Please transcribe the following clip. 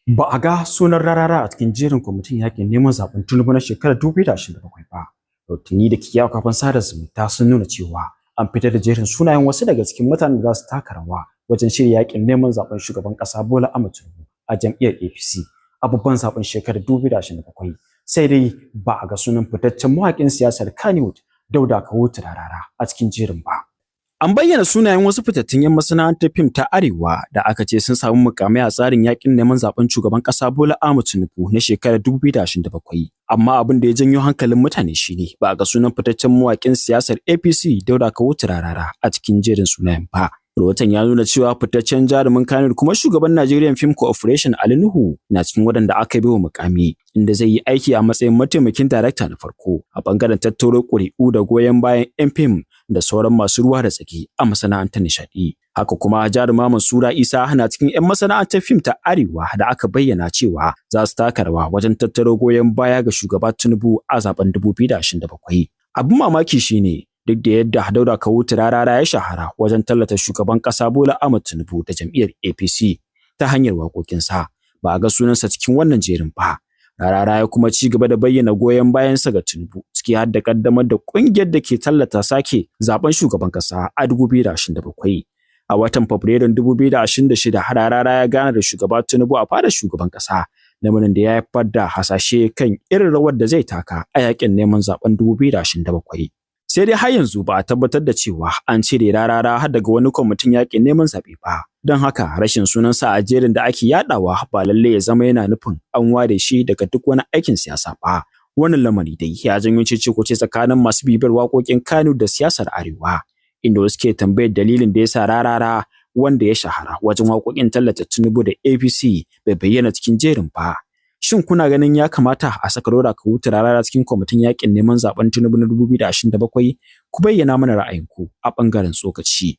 Ba a ga sunan Rarara a cikin jerin kwamitin yakin neman zaben Tinubu na shekarar 2027 ba. Rahotanni da ke kafin sada zumunta sun nuna cewa an fitar da jerin sunayen wasu daga cikin mutanen da za su taka rawa wajen shirya yakin neman zaben shugaban kasa Bola Ahmed Tinubu a jam'iyyar APC a babban zaben shekarar 2027. Sai dai ba a ga sunan fitaccen mawaƙin siyasar Kannywood Dauda Kawutu Rarara a cikin jerin ba. An bayyana sunayen wasu fitattun 'yan masana'antar fim ta Arewa da aka ce sun samu mukamai a tsarin yakin neman zaben shugaban kasa Bola Ahmed Tinubu na shekarar 2027. Amma abin da ya janyo hankalin mutane shine ba a ga sunan fitaccen mawaƙin siyasar APC Dauda Kawutu Rarara a cikin jerin sunayen ba. Rahoton ya nuna cewa fitaccen jarumin Kano kuma shugaban Nigerian Film Corporation Ali Nuhu na cikin waɗanda aka bi wa mukami, inda zai yi aiki a matsayin mataimakin darakta na farko a bangaren tattaro ƙuri'u da goyon bayan 'yan fim da sauran masu ruwa da tsaki a masana'antar nishaɗi. Haka kuma jaruma Mansura Isa na cikin 'yan masana'antar fim ta Arewa da aka bayyana cewa za su taka rawa wajen tattaro goyon baya ga shugaba Tinubu a zaben 2027. Abin mamaki shine duk da yadda Dauda Kawutu Rarara ya shahara wajen tallata shugaban ƙasa Bola Ahmed Tinubu da jam'iyyar APC ta hanyar waƙoƙinsa, ba a ga sunansa cikin wannan jerin ba. Rarara ya kuma ci gaba da bayyana goyon bayansa ga Tinubu, ciki har da kaddamar da ƙungiyar da ke tallata sake zaben shugaban ƙasa a 2027. A watan Fabrairun 2026, Rarara ya gana da shugaba Tinubu a fadar shugaban ƙasa, lamarin da ya haifar da hasashe kan irin rawar da zai taka a yakin neman zaben 2027. Sai dai har yanzu ba a tabbatar da cewa an cire Rarara har daga wani kwamitin yakin neman zaɓe ba. Don haka rashin sunansa a jerin da ake yadawa ba lalle ya zama yana nufin an ware shi daga duk wani aikin siyasa ba. Wannan lamari dai ya janyo cece-kuce tsakanin masu bibiyar waƙoƙin Kano da siyasar Arewa, inda wasu ke tambayar dalilin da ya sa Rarara, wanda ya shahara wajen waƙoƙin tallata Tinubu da APC, bai bayyana cikin jerin ba. Shin kuna ganin ya kamata a saka Dauda Kawutu Rarara cikin kwamitin yakin neman zaben Tinubu na 2027? Ku bayyana mana ra'ayinku a ɓangaren tsokaci.